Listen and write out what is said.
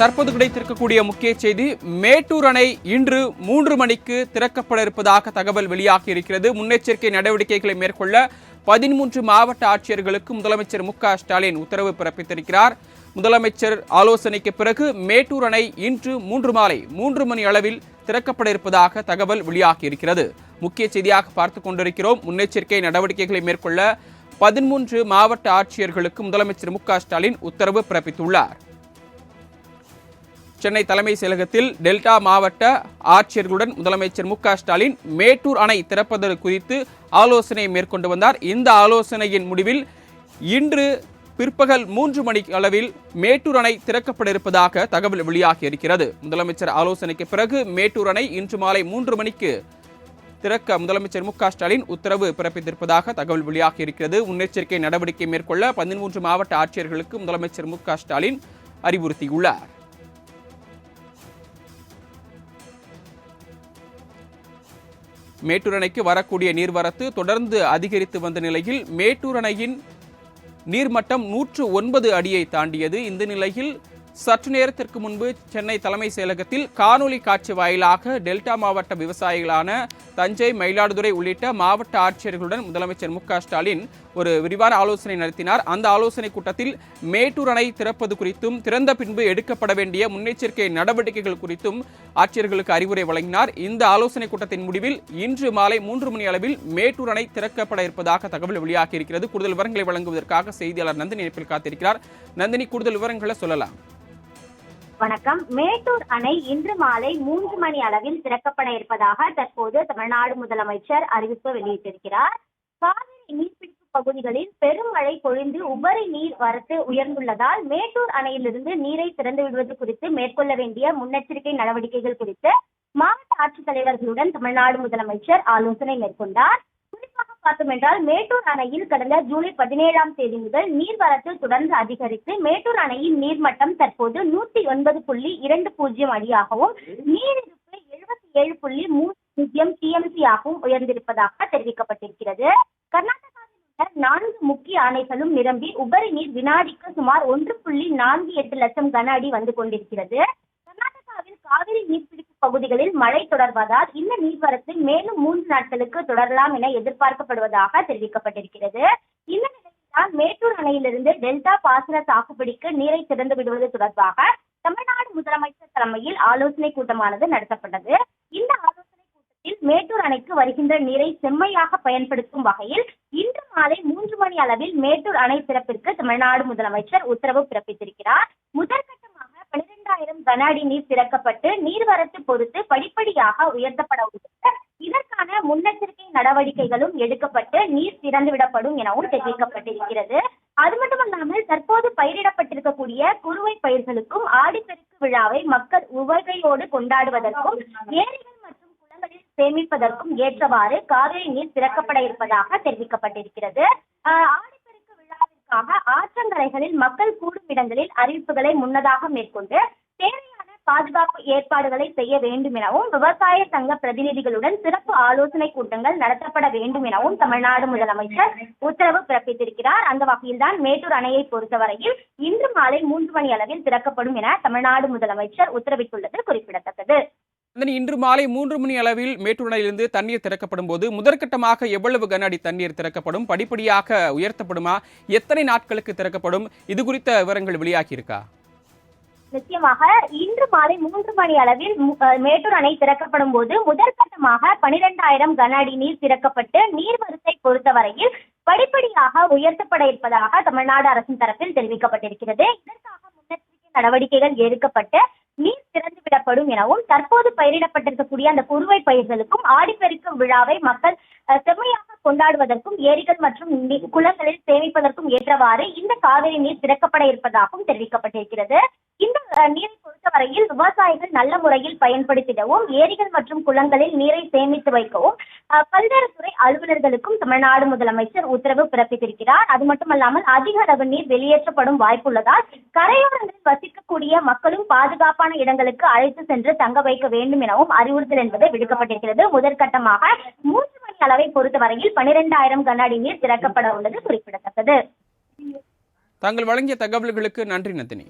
தற்போது கிடைத்திருக்கக்கூடிய முக்கிய செய்தி, மேட்டூர் அணை இன்று 3 மணிக்கு திறக்கப்பட இருப்பதாக தகவல் வெளியாகி இருக்கிறது. முன்னெச்சரிக்கை நடவடிக்கைகளை மேற்கொள்ள 13 மாவட்ட ஆட்சியர்களுக்கு முதலமைச்சர் மு.க.ஸ்டாலின் உத்தரவு பிறப்பித்திருக்கிறார். முதலமைச்சர் ஆலோசனைக்கு பிறகு மேட்டூர் அணை இன்று 3 மாலை 3 மணி அளவில் திறக்கப்பட இருப்பதாக தகவல் வெளியாகி இருக்கிறது. முக்கிய செய்தியாக பார்த்துக் கொண்டிருக்கிறோம். முன்னெச்சரிக்கை நடவடிக்கைகளை மேற்கொள்ள 13 மாவட்ட ஆட்சியர்களுக்கு முதலமைச்சர் மு.க.ஸ்டாலின் உத்தரவு பிறப்பித்துள்ளார். சென்னை தலைமைச் செயலகத்தில் டெல்டா மாவட்ட ஆட்சியர்களுடன் முதலமைச்சர் மு.க.ஸ்டாலின் மேட்டூர் அணை திறப்பது குறித்து ஆலோசனை மேற்கொண்டு வந்தார். இந்த ஆலோசனையின் முடிவில் இன்று பிற்பகல் 3 மணி அளவில் மேட்டூர் அணை திறக்கப்பட இருப்பதாக தகவல் வெளியாகி இருக்கிறது. முதலமைச்சர் ஆலோசனைக்கு பிறகு மேட்டூர் அணை இன்று மாலை 3 மணிக்கு திறக்க முதலமைச்சர் மு.க.ஸ்டாலின் உத்தரவு பிறப்பித்திருப்பதாக தகவல் வெளியாகி இருக்கிறது. முன்னெச்சரிக்கை நடவடிக்கை மேற்கொள்ள 13 மாவட்ட ஆட்சியர்களுக்கு முதலமைச்சர் மு.க.ஸ்டாலின் அறிவுறுத்தியுள்ளார். மேட்டூர் அணைக்கு வரக்கூடிய நீர்வரத்து தொடர்ந்து அதிகரித்து வந்த நிலையில் மேட்டூர் அணையின் நீர்மட்டம் 109 அடியை தாண்டியது. இந்த நிலையில் சற்று நேரத்திற்கு முன்பு சென்னை தலைமை செயலகத்தில் காணொலி காட்சி வாயிலாக டெல்டா மாவட்ட விவசாயிகளான தஞ்சை, மயிலாடுதுறை உள்ளிட்ட மாவட்ட ஆட்சியர்களுடன் முதலமைச்சர் மு.க.ஸ்டாலின் ஒரு விரிவான ஆலோசனை நடத்தினார். அந்த ஆலோசனை கூட்டத்தில் மேட்டூர் அணை திறப்பது குறித்தும் திறந்த பின்பு எடுக்கப்பட வேண்டிய முன்னெச்சரிக்கை நடவடிக்கைகள் குறித்தும் ஆட்சியர்களுக்கு அறிவுரை வழங்கினார். இந்த ஆலோசனை கூட்டத்தின் முடிவில் இன்று மாலை 3 மணி அளவில் மேட்டூர் அணை திறக்கப்பட இருப்பதாக தகவல் வெளியாகி இருக்கிறது. கூடுதல் விவரங்களை வழங்குவதற்காக செய்தியாளர் நந்தினி இணைப்பில் காத்திருக்கிறார். நந்தினி, கூடுதல் விவரங்களை சொல்லலாம். வணக்கம். மேட்டூர் அணை இன்று மாலை 3 மணி அளவில் திறக்கப்பட இருப்பதாக தற்போது தமிழ்நாடு முதலமைச்சர் அறிவிப்பு வெளியிட்டிருக்கிறார். காவிரி நீர்பிடிப்பு பகுதிகளில் பெரும் மழை பொழிந்து உபரி நீர் வரத்து உயர்ந்துள்ளதால் மேட்டூர் அணையிலிருந்து நீரை திறந்து விடுவது குறித்து மேற்கொள்ள வேண்டிய முன்னெச்சரிக்கை நடவடிக்கைகள் குறித்து மாவட்ட ஆட்சித்தலைவர்களுடன் தமிழ்நாடு முதலமைச்சர் ஆலோசனை மேற்கொண்டார். குறிப்பாக பார்த்தோம் என்றால் மேட்டூர் அணையில் கடந்த ஜூலை 17ஆம் தேதி முதல் நீர்வரத்து தொடர்ந்து அதிகரித்து மேட்டூர் அணையின் நீர்மட்டம் தற்போது 109.20 அடியாகவும் நீரிருப்பு 77.30 TMC ஆகவும் உயர்ந்திருப்பதாக தெரிவிக்கப்பட்டிருக்கிறது. கர்நாடகாவில் உள்ள 4 முக்கிய அணைகளும் நிரம்பி உபரி நீர் வினாடிக்கு சுமார் 1.48 லட்சம் கன அடி வந்து கொண்டிருக்கிறது. கர்நாடகாவில் காவிரி நீர்பிடிப்பு பகுதிகளில் மழை தொடர்வதால் இந்த நீர்வரத்து மேலும் 3 நாட்களுக்கு தொடரலாம் என எதிர்பார்க்கப்படுவதாக தெரிவிக்கப்பட்டிருக்கிறது. இந்த நிலையில்தான் மேட்டூர் அணையிலிருந்து டெல்டா பாசன சாகுபடிக்கு நீரை திறந்து விடுவது தொடர்பாக தமிழ்நாடு முதலமைச்சர் தலைமையில் ஆலோசனை கூட்டமானது நடத்தப்பட்டது. இந்த ஆலோசனை கூட்டத்தில் மேட்டூர் அணைக்கு வருகின்ற நீரை செம்மையாக பயன்படுத்தும் வகையில் இன்று மாலை 3 மணி அளவில் மேட்டூர் அணை திறப்பிற்கு தமிழ்நாடு முதலமைச்சர் உத்தரவு பிறப்பித்திருக்கிறார். முதற்கட்டமாக 12,000 கன அடி நீர் திறக்கப்பட்டு நீர்வரத்து பொறுத்து படிப்படியாக உயர்த்தப்பட உள்ளது. இதற்கான முன்னெச்சரிக்கை நடவடிக்கைகளும் எடுக்கப்பட்டு நீர் திறந்துவிடப்படும் எனவும் தெரிவிக்கப்பட்டிருக்கிறது. அது மட்டுமல்லாமல் தற்போது பயிரிடப்பட்டிருக்கக்கூடிய குறுவை பயிர்களுக்கும் ஆடிப்பெருக்கு விழாவை மக்கள் உவகையோடு கொண்டாடுவதற்கும் ஏரிகள் மற்றும் குளங்களில் சேமிப்பதற்கும் ஏற்றவாறு காவிரி நீர் திறக்கப்பட இருப்பதாக தெரிவிக்கப்பட்டிருக்கிறது. ஆடிப்பெருக்கு விழாவிற்காக ஆற்றங்கரைகளில் மக்கள் கூடும் இடங்களில் அறிவிப்புகளை முன்னதாக மேற்கொண்டு தேவையான பாதுகாப்பு ஏற்பாடுகளை செய்ய வேண்டும் எனவும் விவசாய சங்க பிரதிநிதிகளுடன் சிறப்பு ஆலோசனை கூட்டங்கள் நடத்தப்பட வேண்டும் எனவும் தமிழ்நாடு முதலமைச்சர் உத்தரவு பிறப்பித்திருக்கிறார். அந்த வகையில்தான் மேட்டூர் அணையை பொறுத்தவரையில் இன்று மாலை 3 மணி அளவில் திறக்கப்படும் என தமிழ்நாடு முதலமைச்சர் உத்தரவிட்டுள்ளது குறிப்பிடத்தக்கது. இன்று மாலை 3 மணி அளவில் மேட்டூர் அணையிலிருந்து தண்ணீர் திறக்கப்படும் போது முதற்கட்டமாக எவ்வளவு கன அடி தண்ணீர் திறக்கப்படும்? படிப்படியாக உயர்த்தப்படுமா? எத்தனை நாட்களுக்கு திறக்கப்படும்? இது குறித்த விவரங்கள் வெளியாகி இருக்கா? நிச்சயமாக இன்று மாலை 3 மணி அளவில் மேட்டூர் அணை திறக்கப்படும் போது முதற்கட்டமாக 12,000 கன அடி நீர் திறக்கப்பட்டு நீர்வரத்தை பொறுத்தவரையில் படிப்படியாக உயர்த்தப்பட இருப்பதாக தமிழ்நாடு அரசின் தரப்பில் தெரிவிக்கப்பட்டிருக்கிறது. இதற்காக முன்னெச்சரிக்கை நடவடிக்கைகள் எடுக்கப்பட்டு நீர் திறந்துவிடப்படும் எனவும் தற்போது பயிரிடப்பட்டிருக்கக்கூடிய அந்த குறுவை பயிர்களுக்கும் ஆடிப்பெருக்கு விழாவை மக்கள் செம்மையாக கொண்டாடுவதற்கும் ஏரிகள் மற்றும் குளங்களில் சேமிப்பதற்கும் ஏற்றவாறு இந்த காவிரி நீர் திறக்கப்பட இருப்பதாகவும் தெரிவிக்கப்பட்டிருக்கிறது. இந்த நீரை பொறுத்தவரையில் விவசாயிகள் நல்ல முறையில் பயன்படுத்திடவும் ஏரிகள் மற்றும் குளங்களில் நீரை சேமித்து வைக்கவும் பல்வேறு துறை அலுவலர்களுக்கும் தமிழ்நாடு முதலமைச்சர் உத்தரவு பிறப்பித்திருக்கிறார். அது மட்டுமல்லாமல் அதிக அளவு நீர் வெளியேற்றப்படும் வாய்ப்புள்ளதால் கரையோரங்களில் வசிக்கக்கூடிய மக்களும் பாதுகாப்பான இடங்களுக்கு அழைத்து சென்று தங்க வைக்க வேண்டும் எனவும் அறிவுறுத்தல் என்பது விடுக்கப்பட்டிருக்கிறது. முதற்கட்டமாக 3 மணி அளவை பொறுத்தவரையில் 12,000 கன அடி நீர் திறக்கப்பட உள்ளது குறிப்பிடத்தக்கது. தாங்கள் வழங்கிய தகவல்களுக்கு நன்றி நந்தினி.